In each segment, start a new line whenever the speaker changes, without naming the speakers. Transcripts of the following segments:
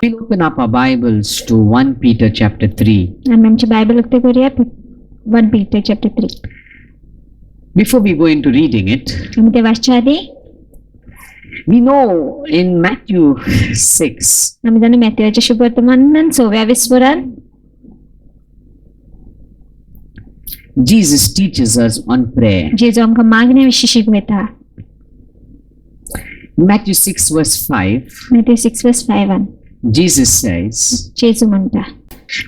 We'll open up our Bibles to 1 Peter chapter 3.
आम्ही आमची Bible उघडे करूया 1 Peter chapter 3.
Before we go into reading it,
आम्ही ते वाचच्या आधी
we know in Matthew 6,
आम्ही जाणू मॅथ्यूच्या शुभवर्तमान 6व्या विस्वरान
Jesus teaches us on prayer.
जेजू आमकां मागण्याविशीं शिकवता.
Matthew 6 verse 5,
Matthew 6:5
Jesus says,
जेजू म्हणटा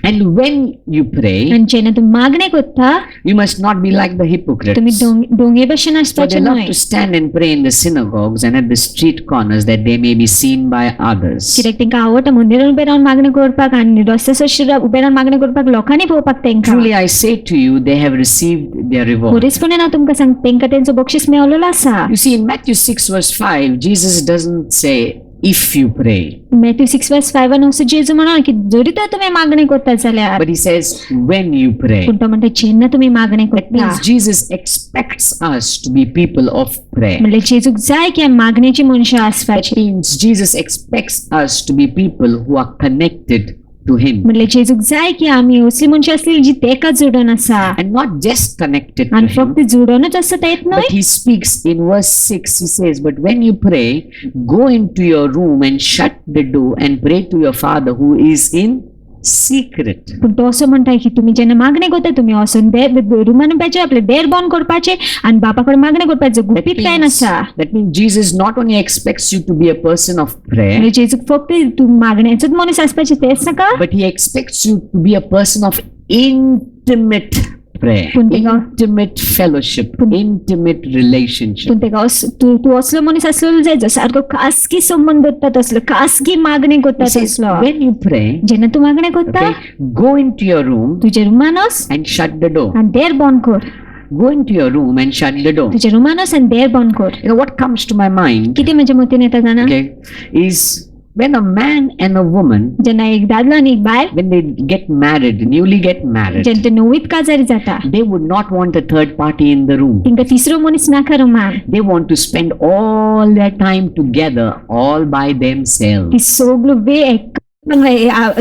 and when you pray,
आणि जेन्ना तूं मागणे करता
you must not be like the
तुम्ही
hypocrites.
डोंगे भशेन
For
आसपाचे
they love
न्हय,
to stand and pray in the synagogues and at the street corners that they may be seen by others.
कित्याक तांकां आवडटा मंदिरांत उबे रावन मागणे करपाक आनी रस्त्याचेर उबे रावन मागणे करपाक लोकांनी पळोवपाक तांकां.
Truly I say to you, they have received their reward.
खरेचपणान हांव तुमकां सांगता तांकां तेंचो बक्षीस मेळलेलो आसा.
You see, in Matthew 6 verse 5, Jesus doesn't say, if you pray,
Matthew 6:5 असो जेजू म्हणा की जरी तर तुम्ही मागणे करता जाल्यार,
but he says, when you pray.
पूण तो म्हणटा जेन्ना तुम्ही मागणे
That
करता,
means Jesus expects us to be people of prayer.
म्हणजे जेजूक जाय की आमी मागणेची मनशां
That
आसपाची.
means Jesus expects us to be people who are connected to Him.
म्हणजे जेजूक जाय की आमी असली मनशां आसली जी तेका जोडून आसा
And not just connected to
आनी
Him,
फक्त जोडूनच आसता येत
but
न्हय.
He speaks in verse 6. He says, but when you pray, go into your room and shut the door and pray to your Father who is in secret.
पूण तो असो म्हणटा की तुम्ही जेन्ना मागणे करता तुम्ही वचून रुमान पाहिजे आपले देर बंद करपाचे आणि बापा कडेन मागणे करपाचे. गुपीत काय NASA.
That means Jesus not only expects you to be a person of prayer,
म्हणजे जेजूक फक्त तू मागण्याचोच मनीस आसपाचे तेच नाका,
but He expects you to be a person of intimate prayer, intimate fellowship, intimate relationship.
पूण तेका तू असलो मनीस आसलो जाय जो सारको खासगी संबंध करता तसलो खासगी मागणी करता
He says,
तसलो.
when you pray,
जेन्ना तू मागणे करता
okay, go into your room
तुझे रुमान वच
and shut the door.
आणि देर बंद कर.
Go into your room and shut the door.
तुझे रुमान वच आणि देर बंद कर.
You know what comes to my mind,
किती म्हणजे मतीन येता जाणा,
okay, is when a man and a woman,
जेन्ना एक दादलो आणि एक बायल
when they get married, newly get married,
जेन्ना ते नवीत काजारी जाता
they would not want a third party in the room.
तिंका तिसरो मनीस नाका रुमान.
They want to spend all their time together, all by
ती
themselves.
सगळो वेळ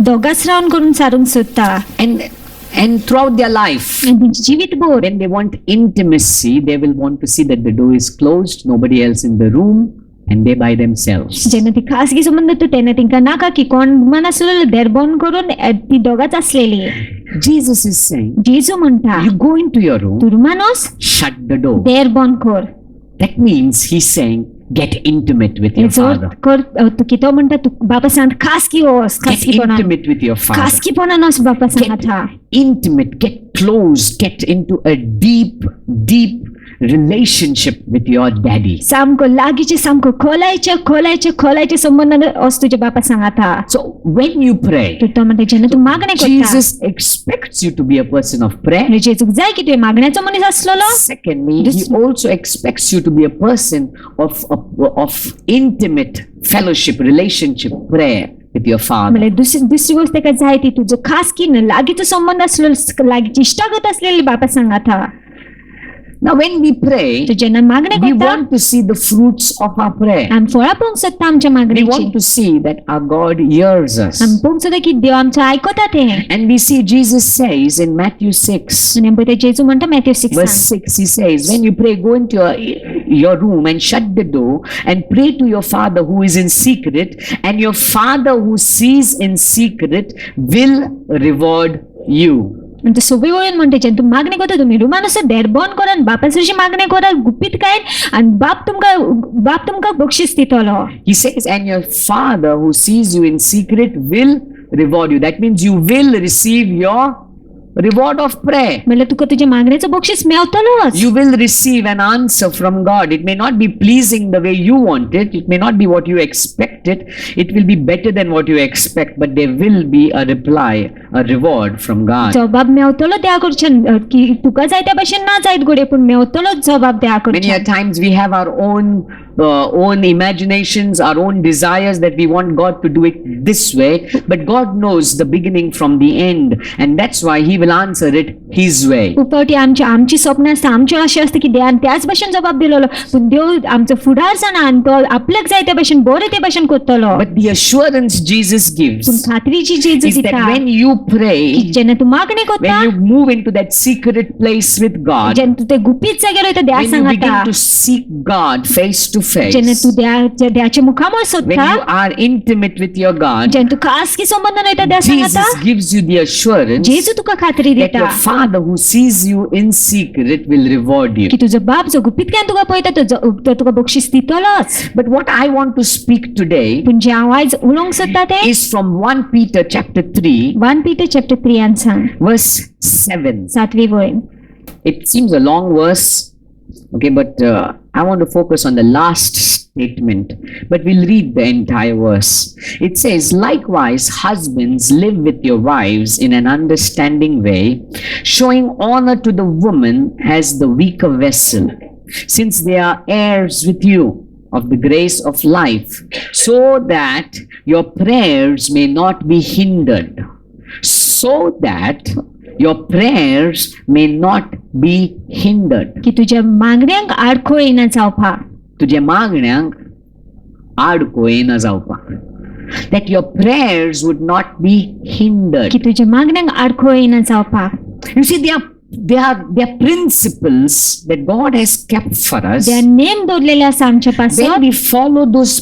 दोगांच रावन करून सारूंक सोदता.
And throughout their life,
आणि तेंचे जिवीत भर
when they want intimacy, they will want to see that the door is closed, nobody else in the room, and they by themselves.
जेन्ना ती खासगी संबंध तो तेन्ना तिंका नाका की कोण मन आसलेलो देर बंद करून ती दोगांच आसलेली.
Jesus is saying,
जेजू म्हणटा
you go into your room,
तू रुमान वच
shut the door.
देर बंद कर.
That means he's saying, get intimate with your father.
कर तू कितो म्हणटा तू बापा सांग खासगी वच,
Get
खासगीपणान
intimate with your father.
खासगीपणान वच बापा सांगता.
Intimate, get close, get into a deep, deep relationship with your daddy.
सामको लागीचे सामको खोलायचे संबंध वच तुझे बापा सांगता.
So when you pray,
तू तो म्हणटा जेन्ना तू मागणे करता,
Jesus expects you to be a person of prayer.
जेजूक जाय की तुवें मागण्याचो मनीस आसलेलो.
Secondly, he also expects you to be a person of intimate fellowship, relationship, prayer with your father.
म्हणजे दुसरी गोष्ट ताका जाय ती तुजो खासगी लागीचो संबंध आसलेलो, लागीची इश्टागत आसलेली बापा सांगता.
Now when we pray,
तू जेन्ना मागणे
we
करता
want to see the fruits of our prayer.
आमी फळां पळोवंक सोदता आमच्या
We
मागणेची.
want to see that our God hears us.
आमी पळोवंक सोदता की देव आमचें आयकता तें.
And we see Jesus says in Matthew 6
आनी आमी पळयता जेजू म्हणटा Matthew 6
verse 6, he says, when you pray, go into your room and shut the door and pray to your father who is in secret, and your father who sees in secret will reward you.
आनी तो सगळे वळून म्हणटा जेन्ना तूं मागणे करता तुमी रुमान वचून देर बंद करा आनी बापाची मागणे करा गुपीत काय आनी बाप तुमकां बक्षीस दितलो.
He says, and your father who sees you in secret will reward you. That means you will receive your reward of prayer.
म्हणल्यार तुका तुज्या मागणेचो बक्षीस मेळटलोच.
You will receive an answer from God. It may not be pleasing the way you want it. It may not be what you expected. It will be better than what you expect, but there will be a reply, a reward from God.
जबाब मेळटलो त्या कडच्यान की तुका जाय त्या भाशेन ना जायत गोडे पूण मेळटलोच जबाब त्या
Many a
कडच्यान.
times we have our own own imaginations, our own desires that we want God to do it this way, but God knows the beginning from the end, and that's why He will answer it His way.
उपरती आमची स्वप्न आसता, आमच्यो आशा आसता की देवान त्याच भाशेन जबाब दिलोलो, पूण देव आमचो फुडार जाणा आनी तो आपल्याक जाय त्या भाशेन बरे ते भाशेन करतलो.
But the assurance Jesus gives
पूण खात्रीची जेजू
is that
दिता
when you pray,
जेन्ना तूं मागणी करता,
when you move into that secret place with God,
जेन्ना तूं ते गुपीत जाग्यार वयता देवा
when you
सांगाता,
begin to seek God face to
जेन्ना
face,
तूं देवाच्या मुखार
when
सोदता,
you are intimate with your God,
जेन्ना तूं खासगी संबंधान वयता देवा सांगाता,
Jesus gives you the assurance
जेजू तुका खात्री
that
दिता
your Father who sees you in secret will reward you.
की तुजो बाप जो गुपीतल्यान तुका पळयता तो तुका बक्षीस दितलोच.
But what I want to speak today
पूण जे हांव आयज उलोवंक सोदता तें
is from 1 Peter chapter 3
1 Peter chapter 3 and सांग
verse 7.
7वी वळण.
It seems a long verse, okay, but I want to focus on the last statement, but we'll read the entire verse. It says, likewise, husbands, live with your wives in an understanding way, showing honor to the woman as the weaker vessel, since they are heirs with you of the grace of life, so that your prayers may not be hindered. So that your prayers may not be hindered.
की तुझ्या मागण्यांक आडखळ येना जावपाक,
तुझ्या मागण्यांक आडको येना जावपाक. That your prayers would not be hindered.
की तुझ्या मागण्यांक आडखळ येना जावपाक.
You see, there are principles that God has kept for us.
जे नेम दवरलेले आसा आमच्या
When
पासत,
we follow those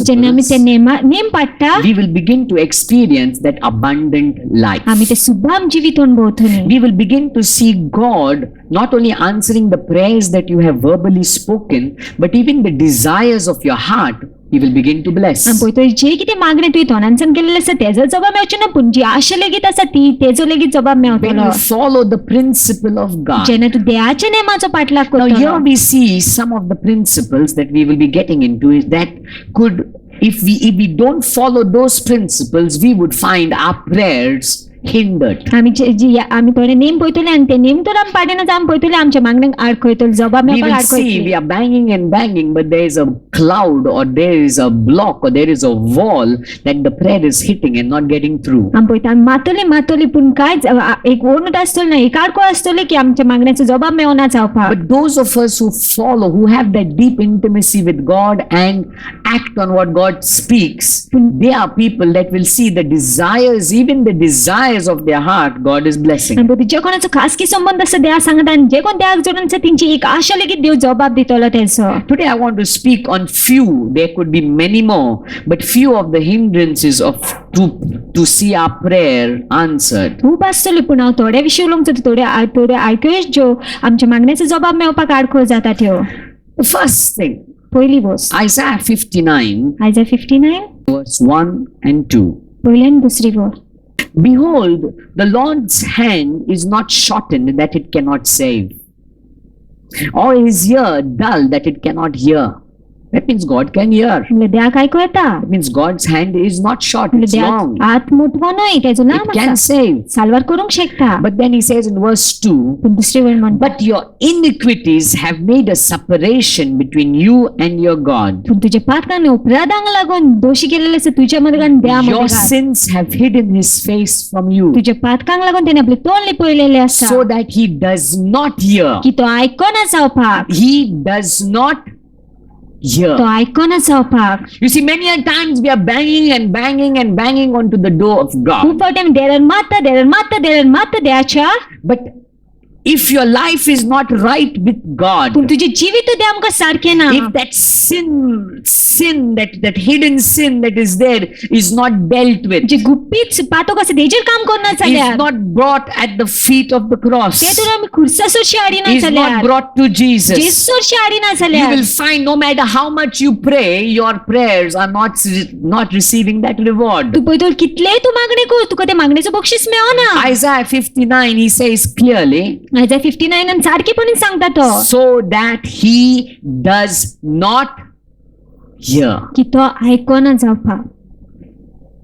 जेन्ना आमी ते
principles,
नेम पाडटा,
we will begin to experience that abundant life.
आमी ते सुभाम जिवीत अनुभवतली.
We will begin to see God not only answering the prayers that you have verbally spoken, but even the desires of your heart, He will begin to bless.
आमी पळयतली जे कितें मागणी तुवें तोंडानसान केलेले आसा तेजो जबाब मेळचो ना, पूण जी आशा लेगीत आसा ती तेजो लेगीत जबाब
When
मेळटलो.
you follow the principle of God.
जेन्ना तूं देवाच्या नेमाचो पाठलाग
Now here
करतलो.
we see some of the principles that we will be getting into is that could, if we don't follow those principles, we would find our prayers hindered.
आमी आमी थोडे name पळयतले आनी ते नेम तर आमी पाडिना आमी पळयतले आमच्या मागण्यांक आडखळयतलो, जबाब
We
मेळपाक
will see we
आडखळयतली.
are banging and banging, but there is a cloud or there is a block or there is a wall that the prayer is hitting and not getting through.
आमी पळयता आमी मातोली पूण कांयच एक ओनूट आसतलो ना, एक आडखळ आसतली की आमच्या मागण्याचो जबाब मेळना जावपाक.
But those of us who follow, who have that deep intimacy with God and act on what God speaks, they are people that will see the desires, even the desires of their heart, God is blessing.
आनी पळय जे कोणाचो खासगी संबंध आसा देवा सांगता आनी जे कोण देवाक जोडून आसा तेंची एक आशा लेगीत देव जबाब दितलो तेजो.
Today I want to speak on few, there could be many more, but few of the hindrances of to see our prayer answered.
खूब आसतली पूण हांव थोड्या विशीं उलोवंक सोदता, थोडे आयकूयेच ज्यो आमच्या मागण्याचो जबाब मेळपाक आडखळ जाता त्यो.
The first thing,
पयली गोष्ट
Isaiah 59
आयजा 59
verse 1 and 2.
पयली आनी दुसरी गोष्ट.
Behold, the Lord's hand is not shortened that it cannot save, or his ear dull that it cannot hear. That means God can hear.
म्हणल्यार देवाक आयकूं येता.
That means God's hand is not short,
म्हणल्यार
it's
देवाक
long.
हात मोठवो न्हय, तेजो लांब
It can
आसा.
save.
साल्वार करूंक शकता.
But then he says in verse 2,
पूण दुसरी वेळ म्हणटा,
but your iniquities have made a separation between you and your God.
पूण तुज्या पातकांनी अपराधांक लागून दोशी केलेले आसा तुज्या मदीं आनी देवा
Your
मदीं.
sins have hidden his face from you,
तुज्या पातकांक लागून तेणे आपले तोंड लिपयलेले आसा
so that he does not hear.
की तो आयकोना जावपाक.
He does not hear.
तो आयकोना जावपाक.
You see, many a times we are banging and banging and banging onto the door of
खूब
God.
फावटी आमी देरान मात्ता देवाच्या,
But if your life is not right with God,
पूण तुजें जिवीत देव आमकां सारकें ना.
if that sin, that hidden sin that is there is not dealt with,
जे गुप्पीत पातोक आसा तेजेर काम करना
is
जाल्यार,
not brought at the feet of the cross,
ते तर आमी खुर्सासोरशी हाडिना
is not
जाल्यार,
brought to Jesus,
जेसूरशी हाडिना
you
जाल्यार,
will find no matter how much you pray, your prayers are not receiving that reward.
तू पळयतो कितलेय तू मागणी कर, तुका ते मागणेचो बक्षीस मेळना.
Isaiah 59, he says clearly,
Aiza 59 सारकेपणी सांगता तो
so that he does not hear.
की तो आयकोना जावपाक.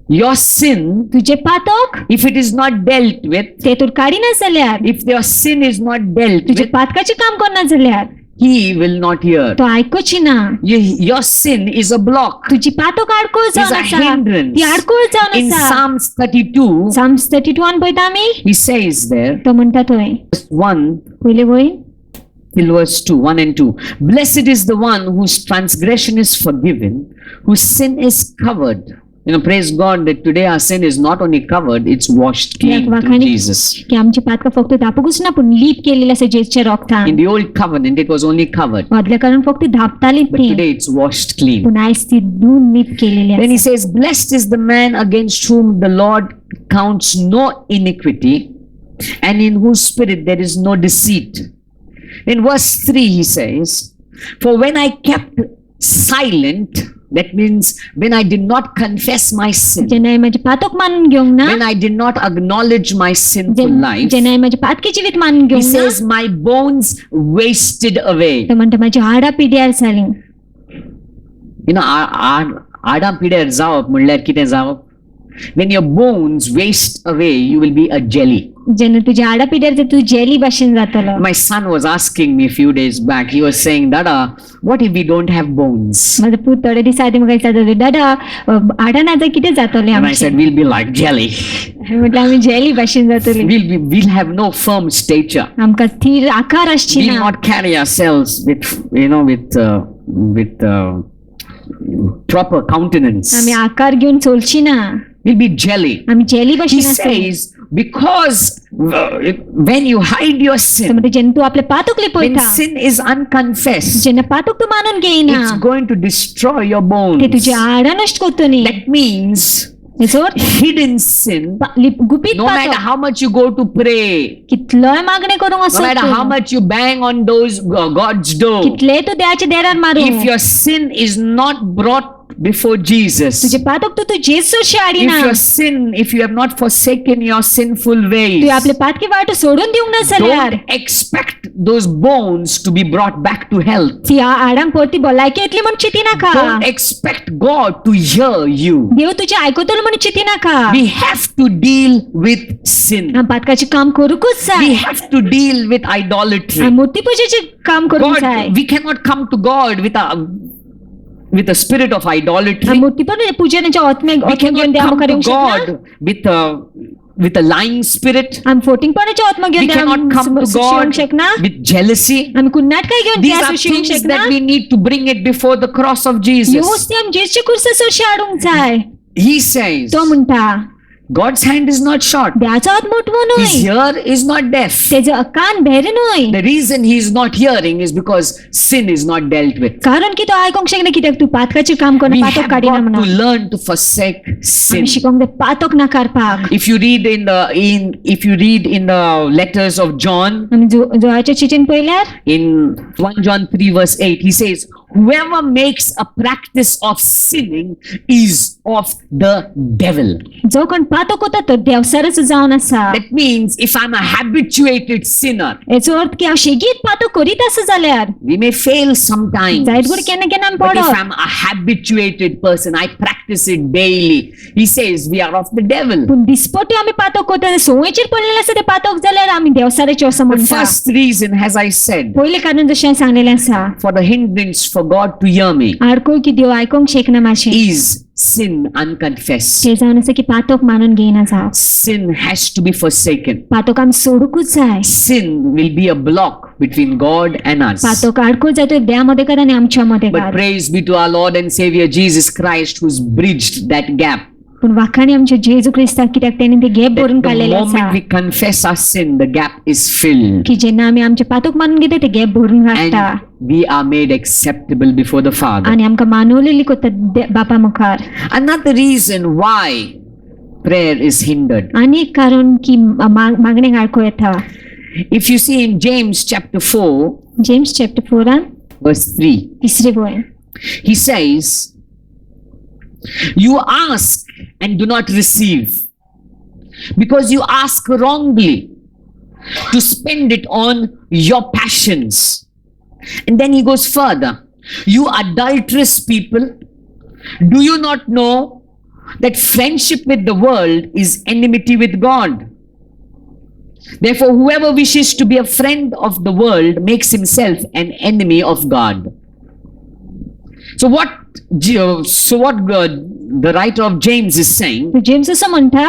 Your sin,
तुझे पातक
if it is not dealt with,
ते तूर काडिना जाल्यार,
if your sin is not dealt
तुझे
with,
पातकाचे काम करना जाल्यार,
he will not hear.
तो ऐकूची ना.
Your sin is a block.
तुझी पातक आडकोळ
Is
जावन
a
आसा.
hindrance.
ती आडकोळ जावन
In
आसा.
Psalms 32,
Psalms 32 पळयता आमी.
he says there,
तो म्हणटा थंय.
verse 1
पयले वय.
till verse 2, 1 and 2. Blessed is the one whose transgression is forgiven, whose sin is covered. Praise God that today our sin is not only covered, it's washed clean through Jesus.
की आमची पातका फक्त धापूकच ना पण leap केलेली आसा जेजच्या रोगतान.
In the old covenant, it was only covered,
आदल्या कारण फक्त धापताली
but
ती.
today it's washed clean.
पण आयज ती धुवन लीप केलेली
Then he
आसा.
says, blessed is the man against whom the Lord counts no iniquity, and in whose spirit there is no deceit. In verse 3 he says, for when I kept silent, that means when I did not confess my sin,
जेन्ना माझे पातक मानून घेवंक ना.
when I did not acknowledge my sinful life,
जेन्ना माझे पातकी जीवित मानून
he
घेवंक ना.
says my bones wasted away.
तो म्हणटा माझी हाडा पिड्यार जाली.
आडा पिड्यार जावप म्हणल्यार कितें जावप? When your bones waste away, you will be a jelly.
जेन्ना तुझी हाडा पिड्यार जाता तू जेली भाशेन जातलो.
My son was asking me a few days back, he was saying, Dada, what if we don't have bones?
माझा पूत थोडे दिसा आधी म्हाका विचारतालो, दादा हाडा ना जाल्यार कितें जातलें
And I
आमचें?
said, we'll be like jelly.
म्हटल्यार आमी जेली भाशेन जातली.
We'll have no firm stature.
आमकां स्थिर आकार आसची
We'll
ना.
not carry ourselves with proper countenance.
आमी आकार घेवन चलची ना.
We'll be jelly.
आमी जेली
He
भाशेन आसतली.
says, because when you hide your sin,
म्हणजे जेन्ना तू आपले पातक
when
लिपयता,
sin is unconfessed,
जेन्ना पातक तू मानून घेयना,
it's going to destroy your
ते
bones.
तुझी हाडा नष्ट करतली.
That means
हेचो अर्थ
hidden sin,
गुपीत
no matter
पातक
how much you go to pray,
कितलोय मागणे करूंक
no
आसत
matter how
तूं,
much you bang on those God's door,
कितले तू देवाच्या देरार मारू,
if your sin is not brought before Jesus,
तुझे पातक तू जेसूशी हाडिना,
if you have not forsaken your sinful ways,
तू आपले पातकी वाट सोडून दिवंक ना जाल्यार
don't expect those bones to be brought back to health.
ती हाडांक परती भलायकी येतली म्हूण चिंती नाका.
Don't expect God to hear you.
देव तुझे आयकतलो म्हूण चिंती नाका.
We have to deal with sin.
आमी पातकाचे काम करूंकच
We
जाय.
have to deal with idolatry.
आमी मूर्ती पुजेचे काम करूंक जाय.
God, we cannot come to God with a spirit of idolatry.
आमी मूर्ती पुजनाच्या आत्म्याक
We
घेवन
cannot
देवा
come
मुखार
to
येवंक शकना.
God with a lying spirit.
आमी फोटिंगपणाच्या आत्मा
We
घेवन
cannot come to
देवा
God
येवंक शकना.
with jealousy.
आमी कुन्नाटकाय घेवन
These
देवा
are
येवंक
things
शकना.
that we need to bring it before the cross of
ह्यो
Jesus.
वस्ती आमी जेजूच्या कुर्साचेर हाडूंक जाय.
He says,
तो म्हणटा
God's hand is not short.
देवाचो हात मोठवो
His
न्हय,
ear is not deaf.
तेजो कान भेरे न्हय.
The reason he is not hearing is because sin is not dealt with.
कारण की तो आयकोंक शकना कित्याक तू पातकाचेर काम
We
करना
have
पातक काडिना
got to
म्हणून.
learn to forsake sin.
आमी शिकोंक जाय पातक नाकारपाक.
If you read in the letters of John,
आमी जोआच्या चिठीन पळयल्यार
in 1 John 3 verse 8, he says, whoever makes a practice of sinning is of the devil.
जो कोण पातक करता तो देवसारच जावन आसा.
That means if I'm a habituated sinner,
हेचो अर्थ की हांव शेगीत पातक करीत आसा जाल्यार
we may fail sometimes.
जायत gur केन्ना केन्ना आमी
But if
पडप.
I'm a habituated person, I practice it daily. He says we are of the devil.
पूण दिसपटी आमी पातक करता संवयचेर पडलेले आसा ते पातक जाल्यार आमी देवसाराचे असो
The
म्हणटा.
first reason, as I said,
पयले कारण जशें हांवें सांगलेलें आसा,
for the hindrance for God to hear me
आडकोळ की देव आयकोंक शकना मातशें.
is sin unconfessed.
ते जावन आसा की पातक मानून घेयना जावप.
Sin has to be forsaken.
पातक आमी सोडूंकूच जाय.
Sin will be a block between God and us.
पातक आडकोळ जातो देवा मदेकार आनी आमच्या
But
मदेकार.
praise be to our Lord and Savior Jesus Christ who's bridged that gap.
पूण वाखाणी आमच्या जेजू क्रिस्ताक कित्याक तेणी ते गॅप
That
भरून
the
काडलेले
moment
आसा
we confess our sin, the gap is filled.
की जेन्ना आमी आमचे पातक मानून घेता ते गॅप भरून घालता
And we are made acceptable before the Father.
आनी आमकां मानवलेली करता बापा मुखार.
Another reason why prayer is hindered.
आनी एक कारण की मागणेक आडको येता.
If you see in James chapter 4,
James chapter 4
verse 3,
तिसरे वय.
he says, you ask and do not receive because you ask wrongly to spend it on your passions. And then he goes further. You adulterous people, do you not know that friendship with the world is enmity with God? Therefore, whoever wishes to be a friend of the world makes himself an enemy of God. So what the writer of James is saying,
James असं म्हणता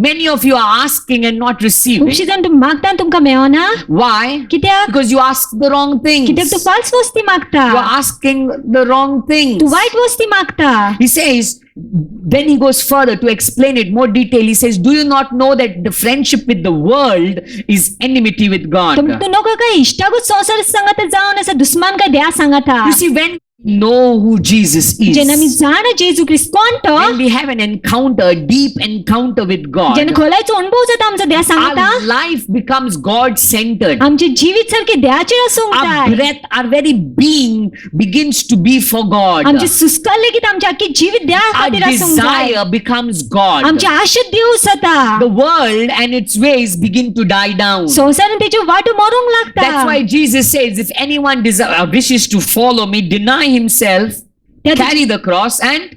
many of you are asking and not receiving.
खुबशीं जाण तुमी मागता आनी तुमकां मेळना
Why?
कित्याक
Because you ask the wrong things.
कित्याक तू फाल्स वस्ती मागता
You are asking the wrong things.
तू वायट वस्ती मागता
He says, then he goes further to explain it more detail. He says, do you not know that the friendship with the world is enmity with God?
तू नका काय इश्टागूच संसार सांगाता जावन आसा दुस्मान काय देवा सांगाता
You see, when we know who Jesus
जेन्ना आमी
is,
जाणा जेजू क्रिस्त कोण तो
when we have an encounter, deep encounter with God,
जेन्ना खोलायचो अनुभव जाता आमचा देवा सांगाता
our life becomes God-centered.
आमचे जीवित सारखे देवाचेर आसूंक
Our
जाय
breath, our very being begins to be for God.
आमचे सुस्काल लेगीत आमचे आख्खे जीवित देवा
Our
खातीर आसूंक जाय
desire becomes God.
आमचे आशा देव जाता
The world and its ways begin to die down.
संसारान तेच्यो वाटो मरूंक
That's
लागता
why Jesus says, if anyone wishes to follow me, deny himself, carry the cross and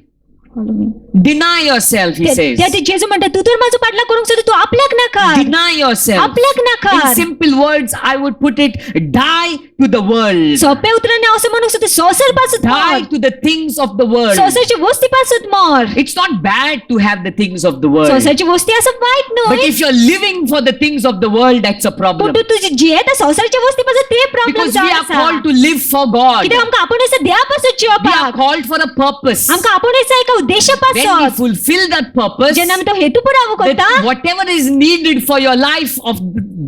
deny yourself, he says.
त्या जेजू म्हणटा तू तर माझो पाठलाग करूंक सोदता तू आपल्याक नाका
Deny yourself.
आपल्याक
In
नाका
simple words, I would put it, die to the world.
सोप्या उतरांनी हांव असं म्हणूंक सोदता संसार पासून
Die
मर
to the things of the world.
संसारची वस्ती पासून मर
It's not bad to have the things of the world.
संसारची वस्ती असं वाईट
But
न्हय
if you're living for the things of the world, that's a problem.
पण तू तुझी जियेता संसारच्या वस्ती पासून ते प्रॉब्लेम
Because we
जावन
are
आसा
called to live for God.
कित्याक आमकां आपूण असं देवा पासून
We are
जिवपाक
called for a purpose.
आमकां आपूण असं एका उद्देशा
When we
पासून
fulfill that purpose,
जेन्ना आमी तो हेतू पुरावो करता
that whatever is needed for your life, of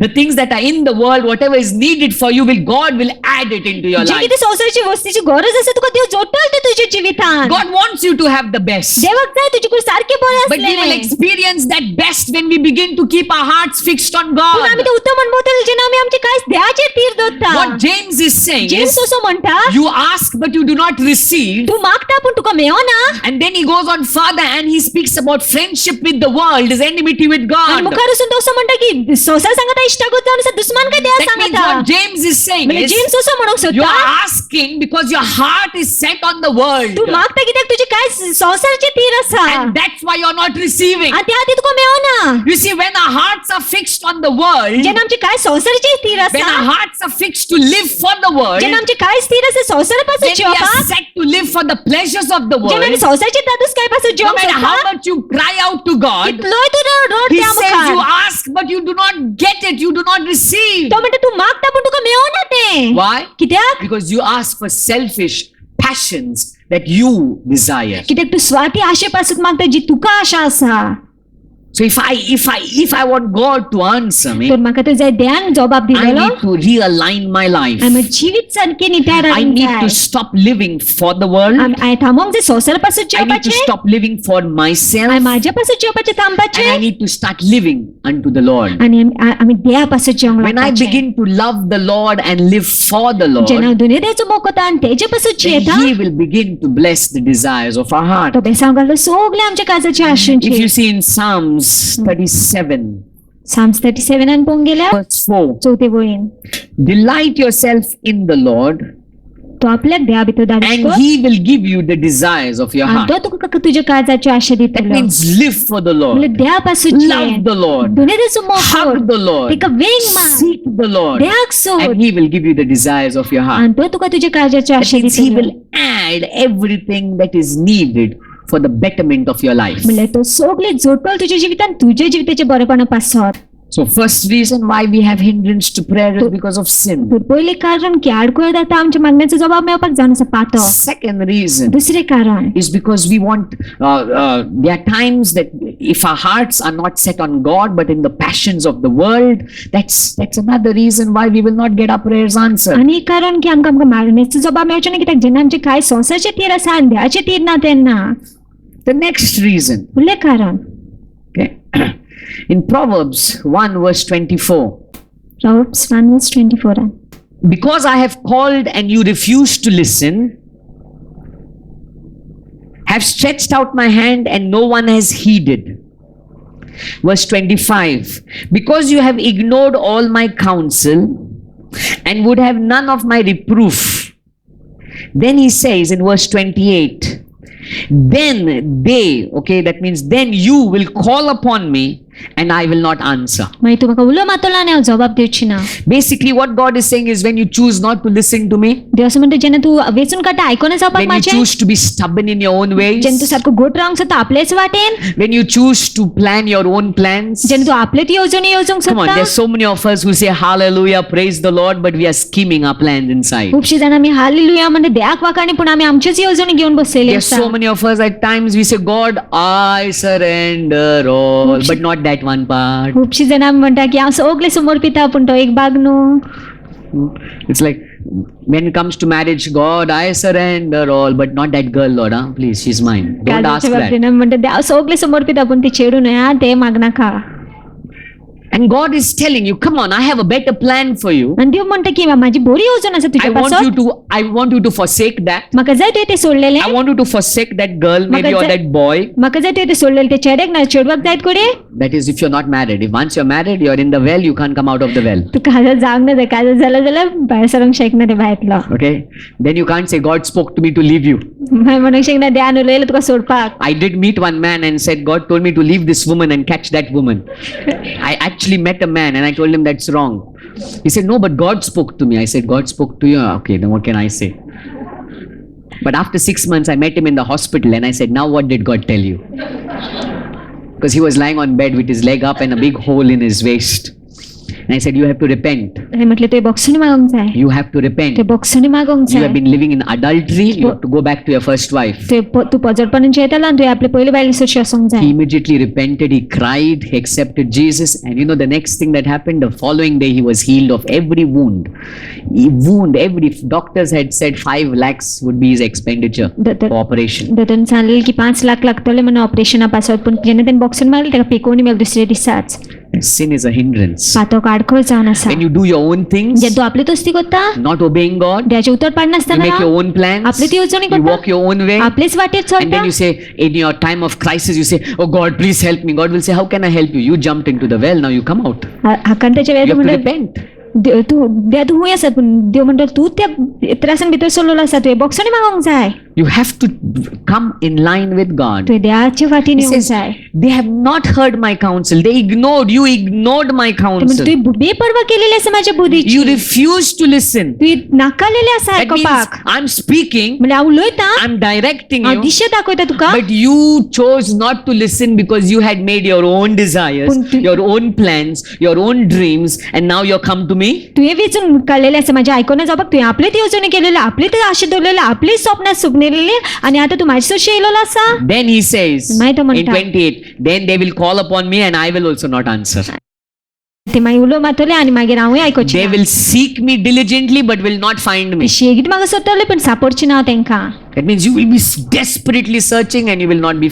the things that are in the world, whatever is needed for you, God will add it into your
J
life.
कितें संसारची वस्तीची गरज आसा तुका देव जोडटलो ते तुज्या जिवितांत
God wants you to have the best.
देवाक जाय तुजे कडेन सारकें बरें
But we will
आसलें
experience that best when we begin to keep our hearts fixed on
पूण
God.
आमी ते उत्तम अनुभवतले जेन्ना आमी आमचे कांयच देवाचेर तीर दवरता
What James is saying
James
is,
असो म्हणटा
you ask but you do not receive.
तू मागता पूण तुका मेळना
And then he goes on further and he speaks about friendship with the world is enmity with
आनी
God.
मुखार वचून तो असो म्हणटा की संसार सांगता इश्टागत जावन आसा दुस्मान काय देवा
That means
सांगता
what James is saying
म्हणजे
is,
जेम्स असो म्हणूंक
you
सोदता
are asking because your heart is set on the world.
तू मागता कित्याक तुजे काय संसारचे तीर आसा
And that's why you're not receiving.
आनी त्या खातीर तुका मेळना
You see, when our hearts are fixed on the world,
जेन्ना आमचे काय संसारचे तीर
when
आसा
our hearts are fixed to live for the world,
जेन्ना आमचे काय तीर आसा संसारा पासून
then we are
जिवपाक
set to live for the pleasures of the
जेन्ना आमी
world.
संसारचे तातूंच काय पासून
No
जिवंक
matter how
सोदता
much you cry out to God,
कितलोय तू रोड
He
त्या
says you
मुखार
ask but you do not get it, you do not receive.
तो म्हणटा तू मागता पूण तुका मेळना ते
Why?
कित्याक
Because you ask for selfish passions that you desire.
कित्याक तू स्वार्थी आशे पासून मागता जी तुका आशा आसा
So if I want God to answer me,
तर म्हाका तर जाय देवान जबाब
I
दिलेलो
need to realign my life.
आनी म्हजें जिवीत सारकें निट्यार
I
हाडूंक
need
जाय
to stop living for the world.
हांवें थांबोंक जाय संसारा पासून
I need to
जिवपाचें
stop living for myself.
हांवें म्हाज्या पासून जिवपाचें
And I
थांबपाचें
need to start living unto the Lord.
आनी आमी देवा पासून जिवंक
When I
लागपाचें
begin to love the Lord and live for the Lord,
जेन्ना हांव दुनियाचो मोग करता आनी तेजे पासून
then
जियेता
He will begin to bless the desires of our heart.
तो बेसांव घालता सगल्या आमच्या काळजाची
If
आशेंची
you see in Psalms 37,
Psalms 37 आन पळोवंक गेल्यार
verse 4,
चौथे वळीन
delight yourself in the Lord,
तो आपल्याक देवा भितर
and
धाडटा
He will give you the desires of your
आनी
heart.
तो तुका तुज्या काळजाची आशा
That
दितलो
means live for the
म्हणजे
Lord,
देवा पासून
love the Lord,
दुनियाचो मोग
hug
कर
the Lord,
तेका वेंग मार
seek the Lord,
देवाक सोद
and He will give you the desires of your heart.
आनी तो तुका तुज्या काळजाची
That
आशा
means He
दितलो
will add everything that is needed for the betterment of your life.
म्हणजे तो सगळे जोडटलो तुज्या जिवितान तुज्या जिविताचे बरेपणा पासत
So first reason why we have hindrance to prayer is because of sin.
तर पयले कारण की आडकोळ जाता आमच्या मागण्याचो जबाब मेळपाक जावन आसा पातो
Second reason
दुसरे कारण
is because we want, there are times that if our hearts are not set on God but in the passions of the world, that's another reason why we will not get our prayers answered.
आनी एक कारण की आमकां मागण्याचो जबाब मेळचो ना कित्याक जेन्ना आमचे कांय संसारचे तीर आसा आनी देवाचे तीर ना तेन्ना
The next reason,
फुडलें कारण
okay, in Proverbs 1 verse 24,
Proverbs 1:24
because I have called and you refuse to listen, have stretched out my hand and no one has heeded. Verse 25, because you have ignored all my counsel and would have none of my reproof. Then he says in verse 28, then they, okay, that means then you will call upon me and I will not answer.
मागीर तूं म्हाका उलो मारतलो आनी हांव जबाब दिवची ना.
Basically, what God is saying is when you choose not to listen to me,
देव असं म्हणटा जेन्ना तूं वेचून काडटा आयकोना जावपाक
when you
माझें,
choose to be stubborn in your own ways,
जेन्ना तूं सारको गोट रावंक सोदता आपलेच वाटेन,
when you choose to plan your own plans.
जेन्ना तूं आपलेच येवजणी येवजूंक
Come on,
सोदता.
there's so many of us who say hallelujah, praise the Lord, but we are scheming our plans inside.
खुबशीं जाणां आमी हालेलुया म्हणजे देवाक वाखाणी पूण आमी आमच्योच येवजणी घेवन बसलेली
There's
आसा.
so many of us at times we say, God, I surrender all, but not that one part.
खुबशीं जाणां आमी म्हणटा की हांव सगळें समर्पिता पूण तो एक भाग न्हू.
It's like when it comes to marriage, God, I surrender all, but not that girl, Lord. Please, she's mine. Don't ask
काजूच्या
that.
बाबतीन आमी म्हणटा हांव सगळें समर्पिता पूण ती चेडूं न्हय आं, तें मागनाका.
And God is telling you, come on, I have a better plan for you.
आनी देव म्हणटा की म्हाजी बरी येवजण आसा तुज्या पासत.
I want you to forsake that.
म्हाका जाय तुवें तें सोडलेलें.
I want you to forsake that girl, maybe, or that boy.
म्हाका जाय तुवें तें सोडलेलें तें चेड्याक ना चेडवाक जायत कोडे.
That is, if you're not married. If once you're married, you're in the well, you can't come out of the well.
तूं काजळ जावंक ना काजळ जालें जाल्यार भायर सरूंक शकना तें भायतलो.
Okay? Then you can't say, God spoke to me to leave you.
मागीर म्हणूंक शकना देवान उलयलें तुका सोडपाक.
I did meet one man and said, God told me to leave this woman and catch that woman. I actually met a man and I told him that's wrong. He said, no, but God spoke to me. I said, God spoke to you? Okay, then what can I say? But after 6 months, I met him in the hospital and I said, now what did God tell you? Because he was lying on bed with his leg up and a big hole in his waist. And I said, you have to repent.
हांवें म्हटलें तुवें बोक्सुनी मागोंक जाय.
You have to repent.
तुवें बोक्सुनी मागोंक
You
जाय.
have been living in adultery. You have to go back to your first wife.
तूं पजरपणान जेयतालो आनी तुवें आपले पयले बायले सुशी वचोंक
He
जाय.
immediately repented. He cried. He accepted Jesus. And you know the next thing that happened? The following day, he was healed of every wound. Every doctors had said 5 lakhs would be his expenditure
The-
for operation.
दोतोरान सांगलेलें की 5 लाख लागतले म्हणून ऑपरेशना पासत पूण जेन्ना तेणें बॉक्सून मारलें ताका पिकोवणी मेल दुसरे दिसाच.
Sin is a hindrance.
पातोक आडखळ जावन आसा.
When you do your own things,
जेन्ना तूं आपली तोस्ती करता
not obeying God,
देवाचे उतर
you
पाडनासतना
make your own plans,
आपले ती येवजणी
you walk
करता
your own way,
आपलेच वाटेर
and
चलता.
then you say, in your time of crisis, you say, oh God, please help me. God will say, how can I help you? You jumped into the well, now you come out.
हाकांताच्या
You
वेळार
have to
म्हणटा
repent.
तूं देव तूं खूंय आसा पूण देव म्हणटा तूं त्या त्रासान भितर सरलेलो आसा तुवें बोक्सांनी मागोंक जाय.
You have to come in line with God.
तुवें देवाचे वाटेन
He
येवंक
says,
जाय.
they have not heard my counsel. They ignored. You ignored my
म्हणजे
counsel.
तुवें बेपर्वा केलेली आसा म्हाज्या बुद्धीची.
You refused to listen.
तुवें नाकारलेलें आसा
That means
आयकोपाक.
I'm speaking,
म्हणजे हांव उलयतां
I'm directing
हांव
you,
दिशा दाखयता तुका
but you chose not to listen because you had made your own desires,
पण तू-
your own plans, your own dreams, and now you're come to me.
तुवें वेचून काडलेलें आसा म्हाज्या आयकोना जावपाक तुवें आपलेच येवजणी केलेल्यो आपलेच आशा दवरलेल्यो आपलीच स्वप्नां सुकलेली आनी आतां तूं म्हाजे सुशी येयलेलो आसा.
Then he says
मागीर तो
in
म्हणटा
28, then they will call upon me and I will also not answer.
ते मागीर उलो मारतले आनी मागीर हांवूय आयकोचें
They
ना.
will seek me diligently but will not find me.
ते शेगीत म्हाका सोदतले पूण सांपडची ना हांव तेंकां.
That means you will be desperately searching and you will not be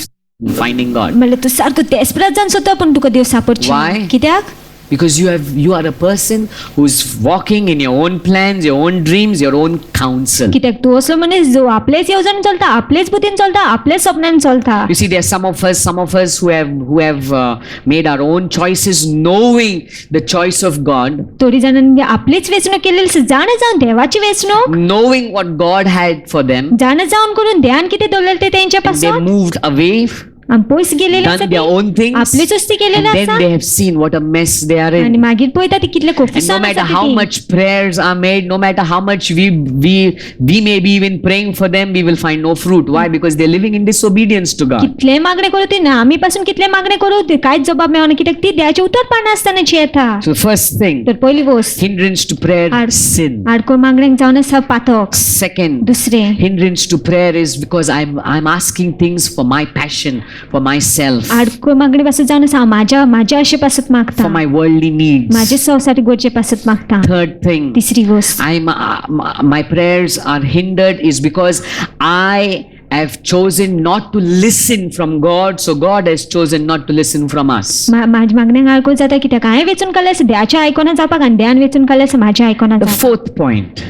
finding God.
म्हणल्यार तूं सारको डेस्परेट जावन सोदता पूण तुका देव सांपडची ना.
Why?
कित्याक?
Because you are a person who's walking in your own plans, your own dreams, your own counsel.
कित्याक तूं असलो मनीस जो आपलेच येवजण चलता आपलेच बुद्दीन चलता आपलेच स्वप्नान चलता.
You see, there are some of us who have made our own choices, knowing the choice of God,
थोडी जाणांनी आपलीच वेचणूक केलेली आसा जाणा जावन देवाची वेचणूक
knowing what God had for them.
जाणा जावन करून देवान कितें दवरलेलें तें तेंच्या
And they
पासून
moved away,
आनी पयस गेलेले आसा
done their own things,
आपलीच वस्ती केलेली
and then
आसा
they have seen what a mess they are
आनी
in.
मागीर पळयता ती कितले
And no
कोफिसान
matter
आसा
how
ती.
much prayers are made, no matter how much we may be even praying for them, we will find no fruit. Why? Because they're living in disobedience to God.
कितले मागणे करू ती ना आमी पासून कितले मागणे करू ते कांयच जबाब मेळना कित्याक ती देवाचे उतर पाडनासतनाची येता.
So the first thing,
तर पहिली गोष्ट
hindrance to prayer,
Ad-
sin.
आडकोळ मागण्यांक जावन आसा पातक.
Second,
दुसरे
hindrance to prayer is because I'm asking things for my passion, for myself,
आडकोळ मागणे पासून जावन आसा हांव माझ्या आशे पासून मागता
for my worldly needs.
माझे संवसारीक गरजे पासून मागता.
Third thing,
तिसरी गोष्ट
my prayers are hindered is because I have chosen not to listen from God, so God has chosen not to listen from us.
माझ्या मागण्यांक आडकोळ जाता कित्याक हांवें वेचून काडलें आसा देवाचें आयकोना जावपाक आनी देवान वेचून काडलें आसा म्हाजें आयकोना
The
जावपाक.
fourth point,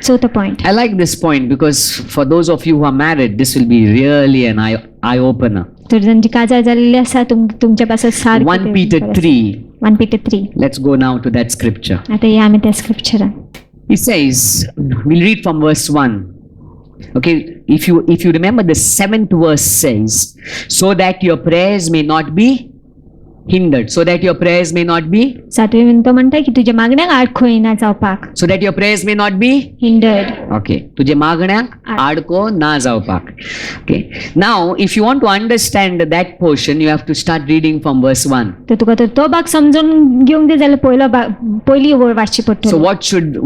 चवथो point
I like this point because for those of you who are married, this will be really an eye opener.
तर जांची काजार जाल्ली आसा तुमच्या पासून
1 Peter 3.
1 Peter 3.
Let's go now to that scripture.
आता या आमी त्या स्क्रिप्चरान
He says, we'll read from verse 1. Okay, if you remember, the 7th verse says, so that your prayers may not be hindered, so that your prayers may not be,
7वे म्हणतो म्हणटा की तुझ्या मागण्यांक आडखो येना जावपाक.
so that your prayers may not be,
hindered.
okay, तुझे मागण्यांक आडको ना जावपाक. Okay, now if you want to understand that portion, you have to start reading from verse 1.
तर तुका तर तो भाग समजून घेवंक दे जाल्यार पयली ओळ वाचची
So
पडटली.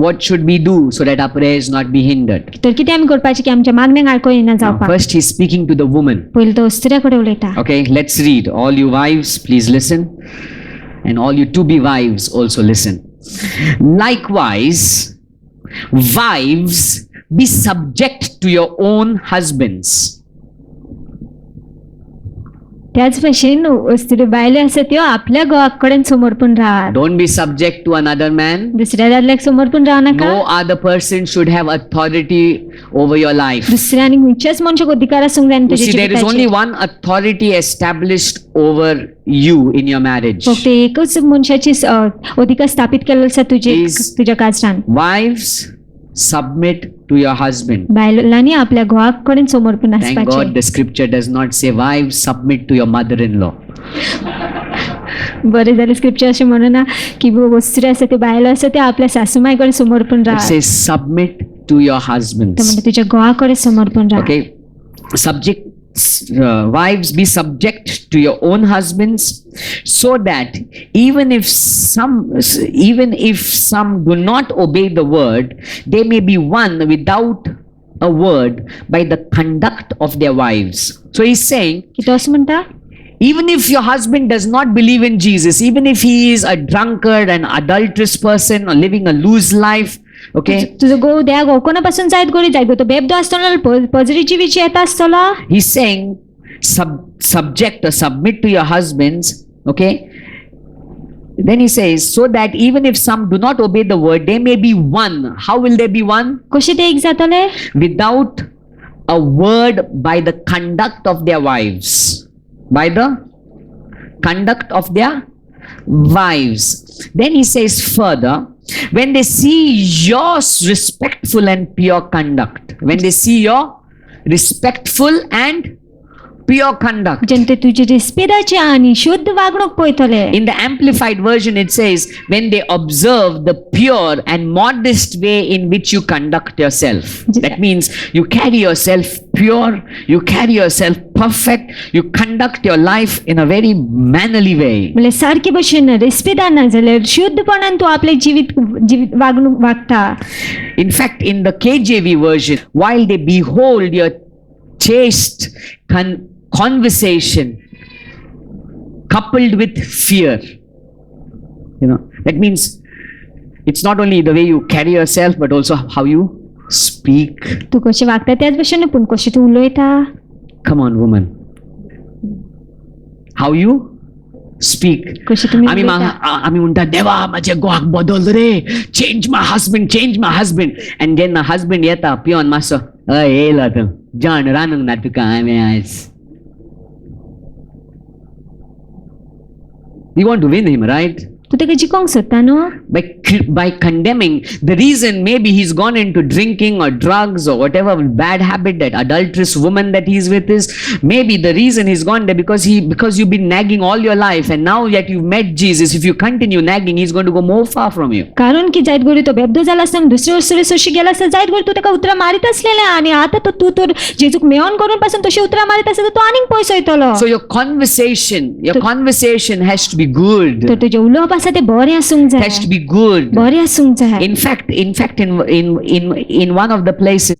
what should we do so that our prayers not be hindered?
तर कितें आमी करपाचें की आमच्या मागण्यांक आडखो येना
Now,
जावपाक.
first he's speaking to the woman.
पयली तो स्त्रिया कडेन उलयता.
Okay, let's read. All you wives, please listen. And all you to-be wives also listen. Likewise, wives, be subject to your own husbands.
त्याच भशेन स्त्री बायलो आसा त्यो आपल्या घोवाक कडेन समर्पण राहात.
Don't be subject to another man.
दुसऱ्या दादल्याक समर्पण रावं नाका.
No other person should have authority over your life.
दुसऱ्या आनी खंयच्याच मनशाक अधिकार आसूंक जायना
You
तुज्या
see, there is only
जिविताचेर.
one authority established over you in your marriage.
फक्त एकच मनशाची अधिकार स्थापित केलेलो आसा
Is-
तुज्या काजरान.
Wives, submit to your husband.
बायलांनी आपल्या घोवाक कडेन समर्पण
Thank God
आसपाचें.
the scripture does not say, wives, submit to your mother-in-law.
बरें जालें स्क्रिप्चर अशें म्हणना की स्त्री आसा त्यो बायलो आसा त्यो आपल्या सासूमाय कडेन समर्पण
It
राहात.
says, submit to your
तर
husbands.
म्हणजे तुज्या घोवा कडेन समर्पण राहात.
Okay, wives, be subject to your own husbands, so that even if some do not obey the word, they may be won without a word by the conduct of their wives. So he's saying,
की तो असं म्हणटा
even if your husband does not believe in Jesus, even if he is a drunkard, an adulterous person, or living a loose life, okay,
तुझो घोव त्या घोवकोणापासून जायत गोरी जाय गो तो बेबदो आसतलो पजरी जिवीची येता आसतलो.
he's saying, subject or submit to your husbands, okay. Then he says, so that even if some do not obey the word, they may be won. How will they be won?
कशे ते एक जातले
Without a word, by the conduct of their wives. By the conduct of their wives. Then he says further, when they see your respectful and pure conduct, when they see your respectful and pure conduct.
जनते तुझी रिस्पेदाची आणि शुद्ध वागणूक पळयतले.
In the amplified version, it says, when they observe the pure and modest way in which you conduct yourself. That means you carry yourself pure, you carry yourself perfect, you conduct your life in a very mannerly way.
म्हणजे सारखे भशेन रिस्पेदार ना जाल्यार शुद्धपणान तू आपले जीवित वागणूक वागता.
In fact, in the KJV version, while they behold your chaste conversation coupled with fear, that means it's not only the way you carry yourself, but also how you speak.
तू कशें वागता त्याच भशेन पूण कशें तू उलयता.
Come on, woman. How you speak.
कशें तुमी
आम्ही
उलयता.
म्हणटा देवा माझ्या गोवाक बदल रे, चेंज माय हस्बंड. And जेन्ना हस्बंड येता पिवन मातसो येयलो तूं जाण रानूंक ना तुका हांवें आयज. We want to win him, right?
तू तेका जिखोंक सोदता न्हू.
By condemning, the reason maybe he's gone into drinking or drugs or whatever bad habit, that adulterous woman that he's with is, maybe the reason he's gone there because you've been nagging all your life, and now that you've met Jesus, if you continue nagging, he's going to go more far from you.
कारण की जायत गोरी तो बेबदो जाला आसतना दुसरे वर्सारी सोशी गेला आसता जायत गोरी तू तेका उतरां मारीत आसलेलें आणि आता तो तू तर जेजूक मेळोन करून पासून तशी उतरां मारीत आसता तो आनीक पयस वयतलो.
So your conversation has to be good.
तर तुजें उलोवप आसा तें बरें आसूंक जाय.
Has to be good.
बरें आसूंक जाय.
In fact, in one of the places,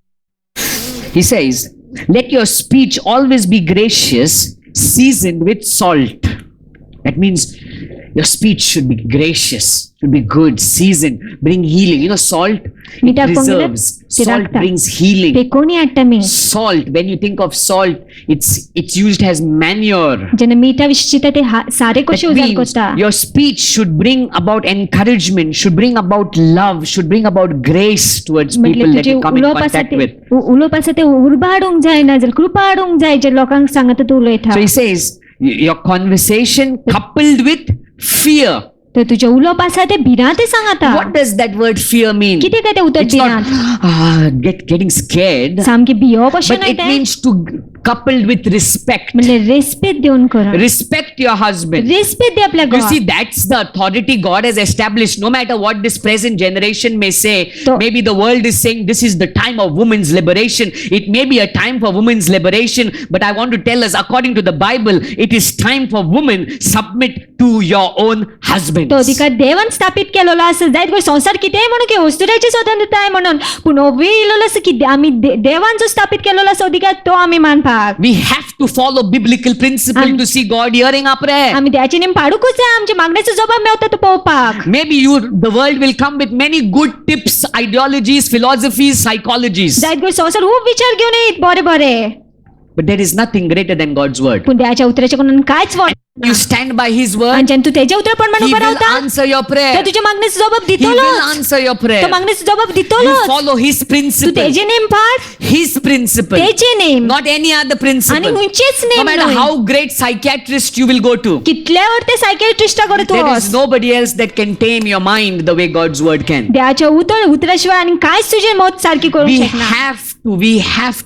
he says, let your speech always be gracious, seasoned with salt. That means your speech should be gracious, should be good, seasoned, bring healing. Salt, it
मीठा
preserves.
ते
Salt
राखता.
brings healing.
ते कोणी हाडटा मीठ.
Salt, when you think of salt, it's used as manure.
जेन्ना मीठा विशीं चिंता ते सारे कशें
That
उजार
means
करता.
your speech should bring about encouragement, should bring about love, should bring about grace towards people that you come in contact with.
उलोवप आसा ते उर्बा हाडूंक जाय ना जाल्यार कृपा हाडूंक जाय जे लोकांक सांगता तू उलयता.
So he says, your conversation coupled with fear.
तर तुझ्या उलोवप आसा तें भिरांत सांग आतां.
What does that word fear mean?
कितें काय तें उतर
It's not
भिरांत.
getting scared,
सामकें भिवप अशें
but
न्हय
it
तें.
means to coupled with respect.
म्हणजे रेस्पेद दिवन करप.
Respect your husband.
रेस्पेद दे आपल्या
You see,
घोवाक.
that's the authority God has established. No matter what this present generation may say,
So-
maybe the world is saying this is the time of women's liberation. It may be a time for women's liberation, but I want to tell us, according to the Bible, it is time for women submit to your own husbands.
तो अधिकार देवान स्थापित केलेलो आसा. जायत गोष्ट संसार कितेंय म्हणून की वस्तुराची स्वतंत्रता आहे म्हणून, पूण हो वेळ इल्लो आसा की आमी देवान जो स्थापित केलेलो आसा अधिकार तो आमी मानपाक.
We have to follow biblical principle to see God hearing our prayer.
आमी देवाचे नेम पाडूकूच जाय. आमच्या मागणेचो जबाब मेळटा तो पळोवपाक.
Maybe the world will come with many good tips, ideologies, philosophies, psychologies.
जायत गोष्ट संसार खूप विचार घेऊन येत बरे बरे,
But there is nothing greater than God's word.
पूण देवाच्या उतराच्या कोणान कांयच वड.
You stand by His word,
आणि जेन्ना तू तेजे उतर प्रमाण
He
उबो
will
रावता,
answer your
तो
prayer.
तुझ्या मागणेचो जबाब
He will
दितलो.
answer your
तो
prayer.
मागणेचो जबाब
You
दितलो.
follow His
तू
principle.
तेजे नेम पाड,
His principle.
तेजे नेम
Not any other
आणि
principle.
हुंचेच
No
नेम
matter
न्हय.
how great psychiatrist you will go to,
कितल्यावर ते सायकियाट्रिस्टा कडे तू
there
वच.
is nobody else that can tame your mind the way God's word can.
देवाच्या उतराशिवाय आणि कांयच तुझे मत सारखी करू
We
शकना.
have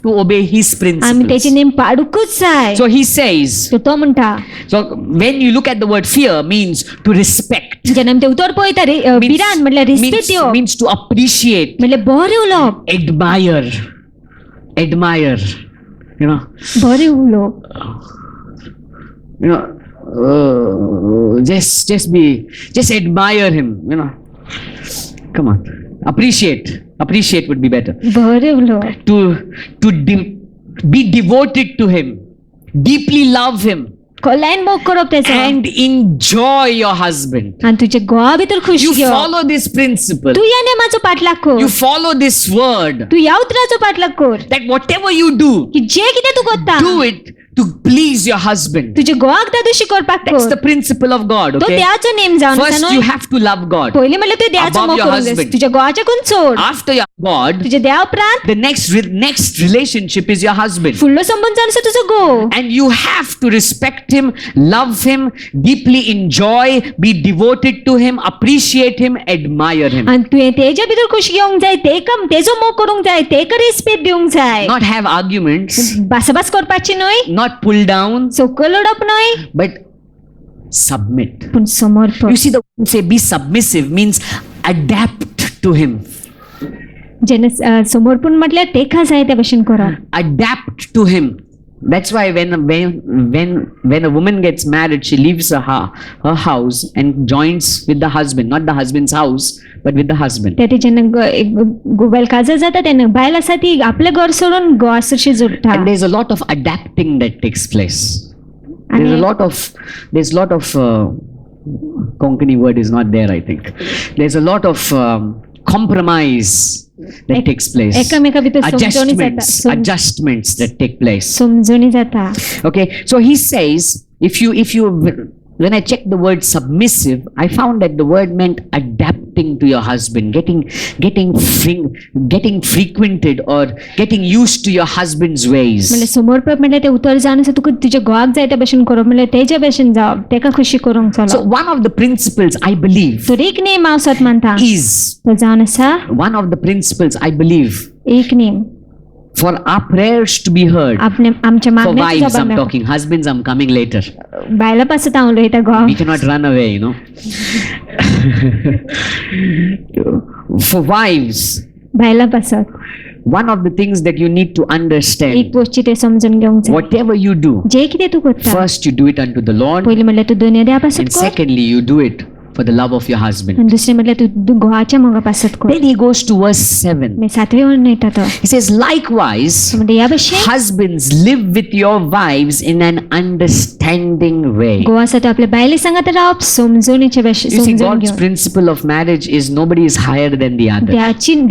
to obey His
आम्ही
principles.
त्याचे नेम पाडूकच जाय.
So He says,
तो म्हणता
so when you look at the word fear means to respect.
जेन्ना आमी ते उतर पळयता भिरांत म्हटल्यार रिस्पेद दिवप,
means to appreciate,
म्हटल्यार बरें उलोवप,
admire, you know,
बरें उलोवप.
just admire him, you know. Come on, appreciate would be better.
बरें उलोवप,
Be devoted to him, deeply love him,
खोलायन मोग करप त्याचा,
and enjoy your husband.
आणि तुझ्या घोवा भितर खुशी
You
घेवप.
follow this principle.
तू या नेमाचो पाठलाग कर.
You follow this word,
तू या उतराचो पाठलाग कर
that whatever you do,
की जे कितें तू करता
do it to please your husband.
तुझ्या घोवाक त्या दिवशी करपाक
That's the
कर.
principle of God,
तो
okay?
देवाचो नेम जावन आसा
First
न्हय.
you have to love God.
पयलीं म्हणल्यार तू देवाचो
Above
मोग
your
करूंक जाय.
husband.
तुझ्या घोवाच्याकून सोड.
After your God,
तुझ्या देवा उपरांत
the next relationship is your husband.
फुडलो संबंध जावन आसा तुजो घोव.
And you have to respect him, love him, deeply enjoy, be devoted to him, appreciate him, admire him.
आणि तुवें तेच्या भितर खुशी घेवंक जाय, तेजो मोग करूंक जाय, तेका रिस्पेद दिवंक जाय.
Not have arguments,
भासाभास करपाची न्हय,
not pull down,
सकयल ओडप न्हय,
but submit.
पूण समर्पण.
You see, the word say be submissive means adapt to him.
जेन्ना समर्पण म्हटल्यार तेका जाय त्या भशेन करप.
Adapt to him. That's why when a woman gets married, she leaves her house and joins with the husband, not the husband's house, but with the husband.
त्या जेन्ना गोबायल काजार जाता तेन्ना बायल आसा ती आपलें घर सोडून घोवासरशी जोडटा.
And there's a lot of adapting that takes place. There's a lot of Konkani word is not there, I think. There's a lot of compromise that takes place.
एकामेका भितर समजोणी जाता.
Adjustments that take place.
समजोणी जाता.
Okay, so he says, if you when I checked the word submissive, I found that the word meant adapting to your husband, getting frequented or getting used to your husband's ways.
म्हणजे समर्पक म्हटल्यार ते उतर जावन आसा तुका तुज्या घोवाक जाय त्या भशेन करप, म्हळ्यार तेच्या भशेन जावप, तेका खुशी करूंक
So
चलप.
one of the principles I believe
तर एक नेम हांव सत मानता
is,
तो जावन आसा
one of the principles I believe
एक name
for our prayers to be heard.
आपणे आमच्या
For
मागणेचो
wives
जबाब
I'm
मेळप.
talking, husbands I'm coming later.
बायला पासत हांव उलयता घोवा.
We cannot run away, you know. For wives,
बायला पासत
one of the things that you need to understand,
एक गोष्टी ते समजून घेवंक जाय.
whatever you do,
जे कितें तू करता
first you do it unto the Lord,
पयलीं म्हटल्यार तू दुनिया देवा
and
पासत कर,
secondly you do it for the love of your husband.
आणि दुसरें म्हटल्यार तू घोवाच्या मोगा पासत कर.
Then he goes to verse 7.
मागीर 7वें वळण येता तो.
He says, likewise,
म्हणजे ह्या भशेन
husbands, live with your wives in an understanding way.
घोव आसा तो आपल्या बायले सांगात रावप समजूनीचे भशेन,
You see,
समजून
God's
घेवन.
principle of marriage is nobody is higher than the other.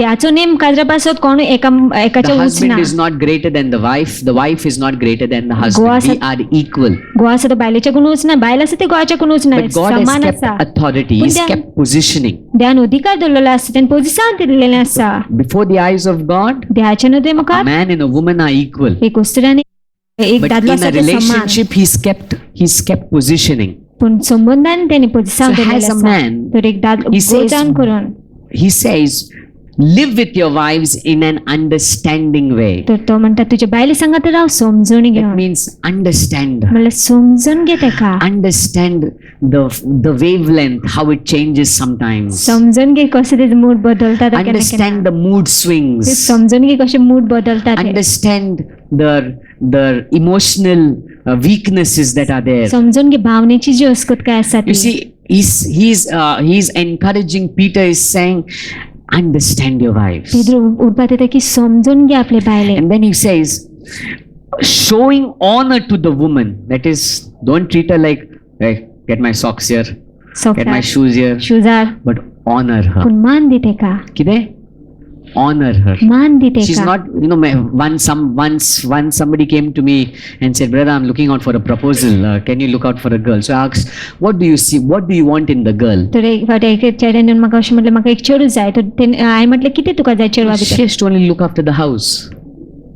देवाचो नेम काजरा पासत कोण एकाच्या
The
उंच
husband
ना.
is not greater than the wife is not greater than the
Goa
husband. We
sa-
are equal.
घोव आसा तो बायलेच्या कोण उंच ना, बायल आसा ते घोवाच्या कोण उंच ना,
But God has
समान
kept
आसा.
authority, He's
But
kept positioning.
देवान अधिकार दिलेलो आसा, तेन पोझिशन दिलेलें आसा.
Before the eyes of God,
देवाच्या नदरे
a
मुखार
man and a woman are equal.
एक वस्त्र आनी एक
But
दादलो
in
आसा
a
ते समान.
relationship, He's kept positioning.
पूण संबंधान तेणी पोजिसांव
So
दिलेलें
as a
आसा.
man,
तर एक दादलो
he says-
गोजान करून
he says, live with your wives in an understanding way.
तर तो म्हणटा तुज्या बायले सांगात राव समजून
That
घेवन
means understand.
म्हणल्यार समजून घे तेका
Understand the wavelength, how it changes sometimes.
समजून घे कसो तेजो मूड बदलता तो केन्ना
Understand the mood
केन्ना
swings.
समजून घे कशे मूड बदलता ते
Understand the emotional weaknesses that are there.
समजून घे भावनेची जी अस्कुतकाय आसा
You
ती
see, he's encouraging. Peter is saying, understand your wives.
Pedro उरपात येता की समजून घे आपले बायले
And then he says, showing honor to the woman. That is, don't treat her like, hey, get my socks here, get my shoes here,
शुजार
but honor her.
पूण मान दी तेका
Kide? Honor her.
मान दी
She's
तेका
not, once somebody came to me and said, brother, I'm looking out for a proposal. Can you look out for a girl? So I asked, what do you see? What do you want in the girl?
तर एक फावटी एक चेड्यान येवन म्हाका अशें म्हटलें म्हाका एक चेडूं जाय तर हांवें म्हटलें कितें तुका जाय चेडवा
She
भितर
has to only look after the house.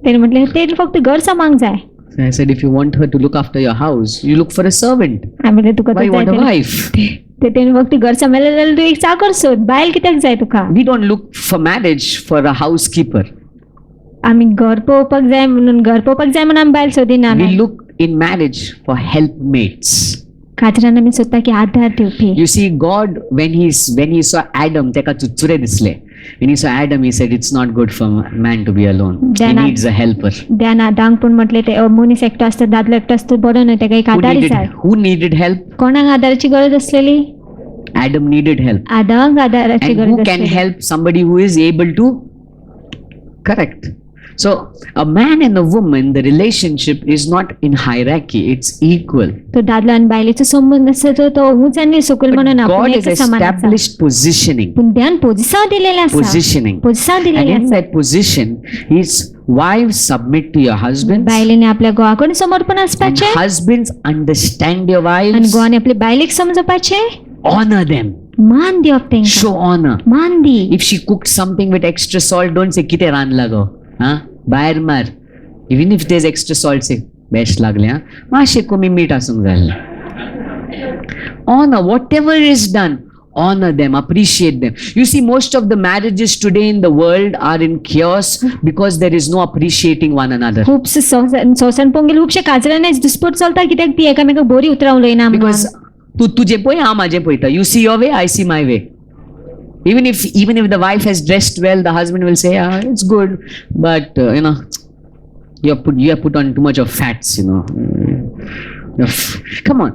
तेणें म्हटलें तेणें फक्त घर सांबाळूंक जाय
So I said, if you want her to look after your house, you look for a servant.
हांवें म्हटलें तुका
Why
तो
you want a
जाय
wife?
ते तेणें फक्त घर सांबाळलें जाल्यार तूं एक चाकर सोद बायल कित्याक जाय तुका
We don't look for marriage for a housekeeper.
आमी घर पळोवपाक जाय म्हणून आमी बायल सोदिना
We look in marriage for helpmates.
काजरान आमी सोदता की आदार दिवपी
You see, God, when he saw Adam, teka chuchure disle. When he saw Adam, he said, it's not good for man to be alone. He
Then
needs a helper.
ध्यान आदांक पूण म्हटलें ते मनीस एकटो आसता दादलो एकटो आसता बरो न्हय तेका एक आदारी जाय
Who needed help?
कोणाक आदाराची गरज असलेली
Adam needed help.
आदांक आदाराची
And
गरज
who can
असलेली
help somebody who is able to correct? So, a man and a woman, the relationship is not in hierarchy, it's equal.
तो दादलो आनी बायलेचो संबंध आसा तो उंच आनी सकयल
But
म्हणून
God
आपण
has
एक समान आसा
established positioning.
पूण ध्यान पोजिसांव दिलेलें आसा
Positioning.
पोजिसांव
And
दिलेलें
in
आसा
that position, his wives submit to your husbands,
बायलेने आपल्या घोवाकडे समर्पण
and
आसपाचें
husbands understand your
आनी
wives,
घोवाने आपल्या बायलेक समजपाचें
honor them,
मान दिवप तेंकां
show honor.
मान दी
If she cooked something with extra salt, don't say, kite ran lago. Huh? Baher mar. Even if there's extra salt, say, best lagle. Huh? Mashe kumi meat asung zalle. Honor, whatever is done, honor them, appreciate them. You see, most of the marriages today in the world are in chaos because there is no appreciating one another.
खुबशे सोसन पोंगेल खुबशे काजरांनी दुस्पोट चलता कित्याक ती एकामेकाक बरी उतरावंक लयना
Because तुझे पळय हांव माझे पळयता. You see your way, I see my way. Even if the wife has dressed well, the husband will say, "Ah, it's good, but you have put on too much of fats, Come on,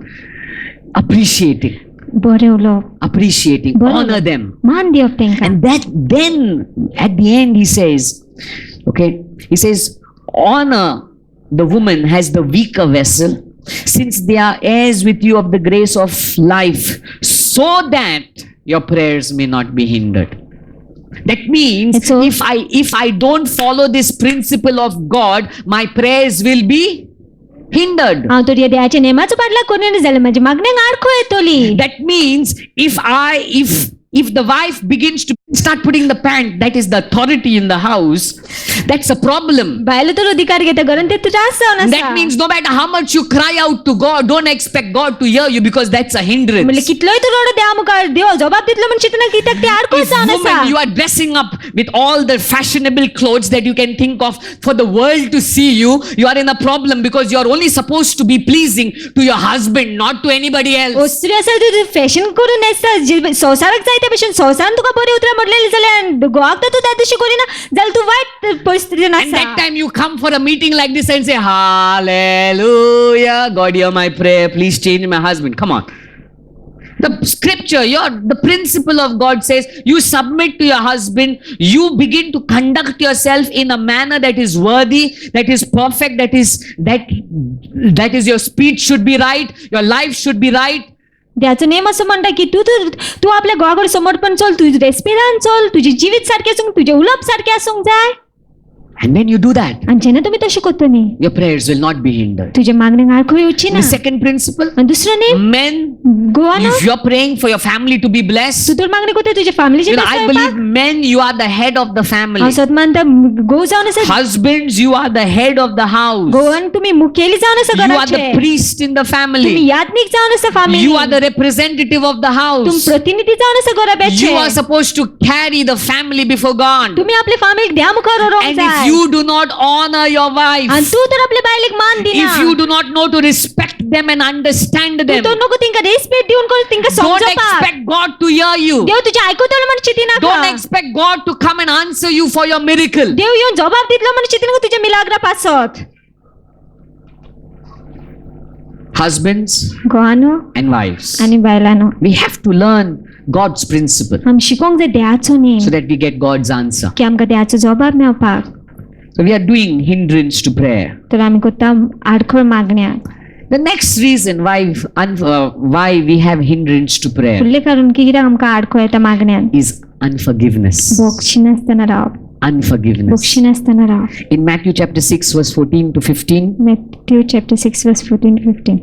appreciating,
बरें उलोवप
appreciating,
Barabar.
honor them,
मान दिवप तेंकां
and then at the end he says, honor the woman as the weaker vessel, since they are heirs with you of the grace of life, so that your prayers may not be hindered. That means
So-
if I don't follow this principle of God, my prayers will be hindered.
हांव तर ह्या देवाच्या नेमाचो पाटलाग करिना जाल्यार म्हाज्या मागण्यांक आडखळ येतली
That means if the wife begins to start putting the pant, that is the authority in the house, that's a problem.
बायलो तर अधिकार घेता घरान ते त्रास जावन आसा
That means no matter how much you cry out to God, don't expect God to hear you because that's a
म्हणले
hindrance.
कितलोय तूं रडो देवा मुखार देव जबाब दितलो म्हण चिंतना कित्याक ते आडखळ
If
जावन
woman, you
आसा
are dressing up with all the fashionable clothes that you can think of for the world to see you, you are in a problem because you are only supposed to be pleasing to your husband, not to anybody else.
स्त्री आसा तूं fashion करून न्हेसता संवसाराक जाय त्या भशेन संवसारान तुका बरी उतरां म्हटलेली जाल्यार घोवाक तर तूं त्या दिशी करिना जाल्यार तूं वायट परिस्थितीन
And that
आसा
time you come for a meeting like this and say, Hallelujah, God, hear my prayer. Please change my husband. Come on. The scripture, the principle of God says, you submit to your husband, you begin to conduct yourself in a manner that is worthy, that is perfect, that is your speech should be right, your life should be right.
देवाचो name असो म्हणटा की तूं आपल्या घोवाकडे समर्पण चल तुजें रेस्पेदान चल तुजें जिवीत सारकें आसूंक तुजें उलोवप सारकें आसूंक जाय
And when you do that,
आणि जेन्ना तुम्ही तशें करता न्ही
your prayers will not be hindered.
तुझ्या मागण्यांक आडखळ येवची ना
The second principle,
आणि दुसरं name
men,
गोवानो
if you're praying for your family to be blessed,
तू तर मागणी करता तुझ्या फॅमिलीचे
I believe men, you are the head of the family.
हांव सत मानता गो जावन आसा
Husbands, you are the head of the house.
गोवान तुम्ही मुखेली जावन आसा
You are the
घराचे
priest in the
तुम्ही
family.
याज्ञिक जावन आसा family
You are the representative of the
तुम्ही
house.
प्रतिनिधी जावन आसा घराब्याचे
You are supposed to carry the family before God.
तुम्ही आपल्या फॅमिलीक द्या मुखार व्हरोंक
And if
जाय
you do not honor your
आणि
wife,
तू तर आपल्या बायलेक मान दिना
if you do not know to respect them and understand
तू
them,
तर नको तिंका रेस्पेक्ट दिवन कर तिंका
don't
समजपाक
expect God to hear you.
देव तुझे आयकुतलो म्हण चिंती
Don't
नाका
expect God to come and answer you for your miracle.
देव येवन जबाब दितलो म्हण चिंती नाका तुझ्या मिलाग्रा पासत
Husbands
गोवानो
and wives,
आणि बायलानो
we have to learn God's principle
आम शिकोंक जाय देवाचो name
so that we get God's answer.
की आमकां देवाचो जबाब मेळपाक
So we are doing hindrance to prayer.
तर आमी करता आडखळ मागण्या
The next reason why we have hindrance to prayer
फुडलें कारण की कित्याक आमकां आडखळ येता मागण्यान
is unforgiveness.
बोगशी नासतना रावप
Unforgiveness.
बोगशी नासतना रावप
In Matthew chapter 6 verse 14 to 15,
Matthew chapter 6 verse 14 to 15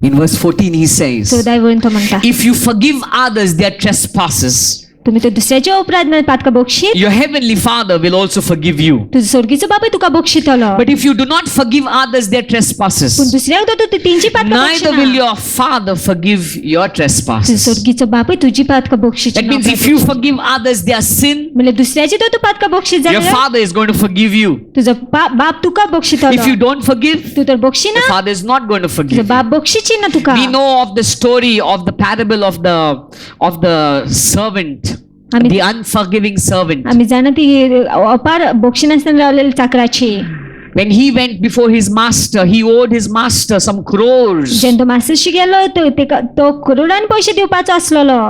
in verse 14 he says,
14 वरून तो म्हणटा
if you forgive others their trespasses,
तुम्ही तो दुसऱ्याचे अपराध मेळपाक तुका बोगशीत
your heavenly Father will also forgive you.
तुजो स्वर्गीचो बापूय तुका बोगशीतलो
But if you do not forgive others their
पूण
trespasses,
दुसऱ्याक तो तेंची पात
neither will your Father forgive your
तुजो
trespasses.
स्वर्गीचो बापूय तुजी पात का बोगशीत
That means if you forgive others their sin,
म्हणजे दुसऱ्याची तो पात का बोगशीत
your
जाल्यार
Father is going to forgive you.
तुजो बाप तुका
If
बोगशीतलो
you don't forgive,
तू तर बोगशी
the
ना
Father is not going to
तुजो
forgive you.
बाप बोगशीची ना तुका
We know of the story of the parable of the servant,
आमी
the unforgiving servant.
आमी जाणा ती अपार बोगशी नासतना रावलेली चाकराची
When he went before his master, he owed his master some crores.
जेन्ना तो मास्टरशी गेलो तो करोडान पैसे दिवपाचो आसलेलो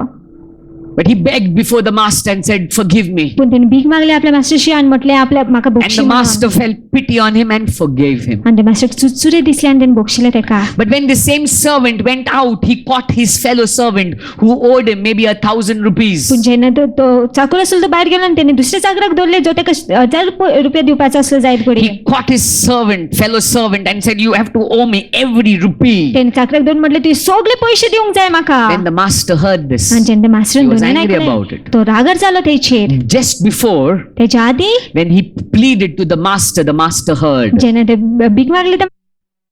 But he begged before the master and said, forgive me.
पूण तेणे भीक मागली आपल्या मास्टरशी आणि म्हटले आपल्या म्हाका
And
बोगशी
the
म्हणून.
master felt pity on him and forgave him.
आणि ते मास्टर चुचुरे दिसले आणि तेणे बोगशिले तेका
But when the same servant went out, he caught his fellow servant who owed him maybe 1,000 rupees.
पूण जेन्ना तो चाकर आसलो तो भायर गेलो आनी तेणे दुसऱ्या चाकराक धरले जो तेका 1000 रुपया दिवपाचो आसलो जायत पडी
He caught his fellow servant and said, you have to owe me every rupee.
तेणे चाकराक धरून म्हटले तुवें सगळे पैसे दिवंक जाय म्हाका
When the master heard this,
आणि जेन्ना मास्टरान
he was
धरून
angry about
ऐकले
it.
तो रागार जालो तेचेर
Just before,
तेच्या आदी
when he pleaded to the master heard.
जेन्ना ते भीक मागली तर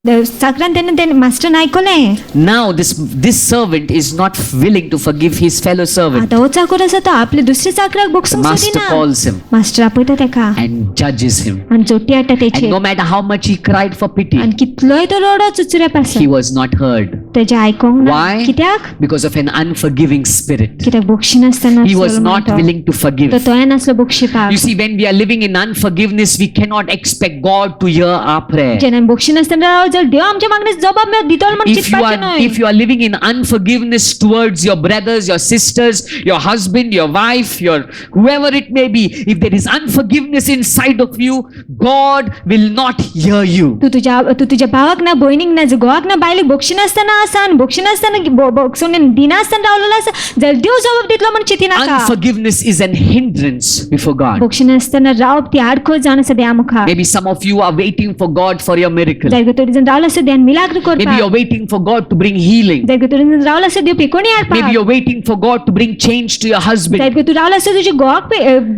चाकरान तेणे मास्टरान ऐकलें
Now this servant is not willing to forgive his fellow servant.
आता हो चाकर आसा तो आपल्या दुसऱ्या चाकराक
The
बोगसूंक
master
सोदिना
calls him
मास्टर आपयता तेका
and judges him.
आणि जोटी हाडटा
And
तेचेर
no matter how much he cried for pity,
आणि कितलोय तो रडो चुचुऱ्या पास
he was not heard.
तेजे आयकोंक ना
Why?
कित्याक
Because of an unforgiving spirit.
कित्याक बोगशी नासतना
He was not willing to forgive.
तो तोय नासलो बोगशीपाक
You see, when we are living in unforgiveness, we cannot expect God to hear our prayer.
जेन्ना बोगशी नासतना राव जर देव आमच्या मागणेक जबाब मेळ दितलो म्हण चिंतपाचें न्हय
If you are living in unforgiveness towards your brothers, your sisters, your husband, your wife, your whoever it may be, if there is unforgiveness inside of you, God will not hear you.
तू तुझ्या भावाक ना भयणीक ना घोवाक ना बायलेक बोगशी नासतना आसा आनी बोगशी नासतना बोगसून दिना आसतना रावलेलो आसा जाल्यार देव जबाब दितलो म्हण चिंती नाका
Unforgiveness is an hindrance before God.
बोगशी नासतना रावप ती आडखळ जावन आसा देवा मुखार
Maybe some of you are waiting for God for your miracle.
जायते थोडी जाण रावलो आसा देवान मिलाग्र
Maybe
करपाक
you're waiting for God to bring healing.
जायते थोडी जाण रावलो आसा देव पिकोणी
Maybe
हाडपाक
you're waiting for God to bring change to your husband.
जायते तू रावलो आसा तुझ्या घोवाक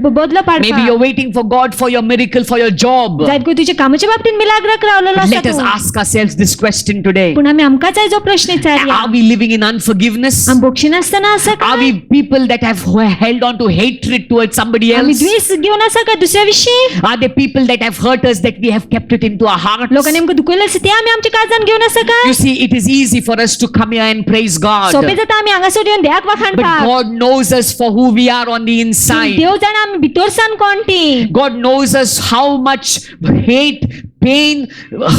बदलो
Maybe
पाडपाक
you're waiting for God for your miracle for your job.
जायते तुझ्या कामाच्या बाबतीत मिलाग्राक रावलेलो
But
आसा
let us
तूं.
ask ourselves this question today.
पूण आमी आमकांच आयज हो प्रश्न विचारया
Are we living in unforgiveness?
आमी बोगशी नासतना आसा
Are
काय
we people that have held on to hatred towards somebody
आमी
else?
द्वेष घेवन आसा काय दुसऱ्या विशीं
Are there people that have hurt us that we have kept it into our hearts?
लोकांनी आमकां दुखयलें आसा ते आमी आमच्या काळजान घेवन आसा काय
You see, it is easy for us to come here and praise God.
सोपें जाता आमी हांगासर येवन देवाक
But
वखाणपाक
God knows us for who we are on the inside.
देव जाणा आमी भितरसान कोण ती
God knows us how much hate, pain,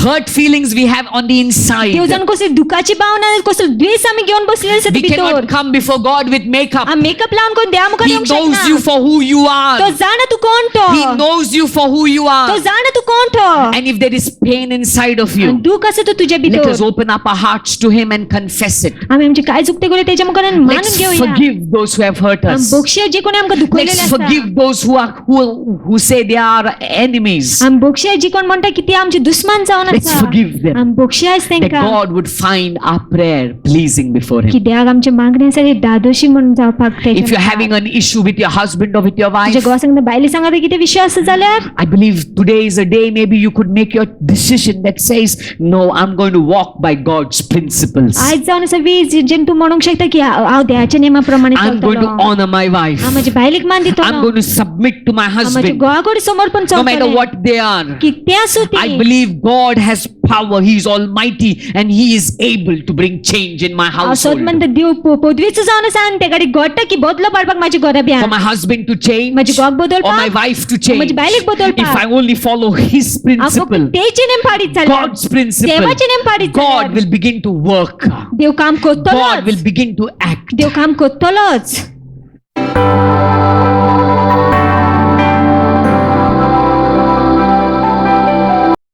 hurt feelings we have on the inside.
देव जाण कसली दुखाची भावना कसलो द्वेष आमी घेवन बसलेले आसा
We
भितर
cannot come before God with makeup.
आमी मेकअप लावन कोण देवा मुखार
He
येवंक
knows
शकना
you for who you
तो
are.
जाणा तू कोण तो
He knows you for who you
तो
are.
जाणा तू कोण तो
And if there is pain inside of
आणि
you,
दुःख असं तो तुझ्या
let
भितर
us open up our hearts to Him and confess it.
आम्ही आमचे काय चुकते केले त्याच्या मुखार मानून
Let's
घेऊया
forgive those who have hurt us.
बोक्षे जे कोणी आमकां दुखवलेले
Let's
आसा
forgive those who say they are enemies.
आम बोक्षे जी कोण म्हणटा की ती आमची दुश्मन जावन
Let's
आसा
forgive them.
आम बोक्षे आस
That
तांकां
God would find our prayer pleasing before
की
Him.
देवाक आमचे मागणे आसा ती दादोशी म्हणून जावपाक
If you're having an issue with your husband or with your
तुझ्या
wife,
घोवा सांगता बायले सांगता कितें विशय आसा जाल्यार
I believe today is a day maybe you could make your decision that says, no, I'm going to walk by God's principles.
आयज जावन आसा वीज जेन तू म्हणूंक शकता की हांव देवाच्या नेमा प्रमाणे
I'm going to
चलतलो
honor my wife.
हांव म्हज्या बायलेक मान
I'm
दितलो
going to submit to my
हांव म्हज्या
husband,
घोवा कडेन समर्पण
no matter
चलतलें
what they are.
की तें आसूं
I
ती
believe God has power. He is almighty and He is able to bring change in my
हांव
household.
सोद म्हणटा देव पदवीचो जावन आसा आनी तेका घडटा की बदलो पाडपाक म्हाज्या
For
घोराब्यान
my husband to change
म्हज्या घोवाक
or my
बदलपाक
wife to change.
म्हज्या बायलेक बदलपाक.
If I only follow His
हांव
principle,
फक्त तेचे नेम पाडीत जाल्यार
God's principle,
देवाचे नेम पाडीत
God
जाल्यार
will begin to work.
देव काम
God
करतलोच
will begin to act.
देव काम करतलोच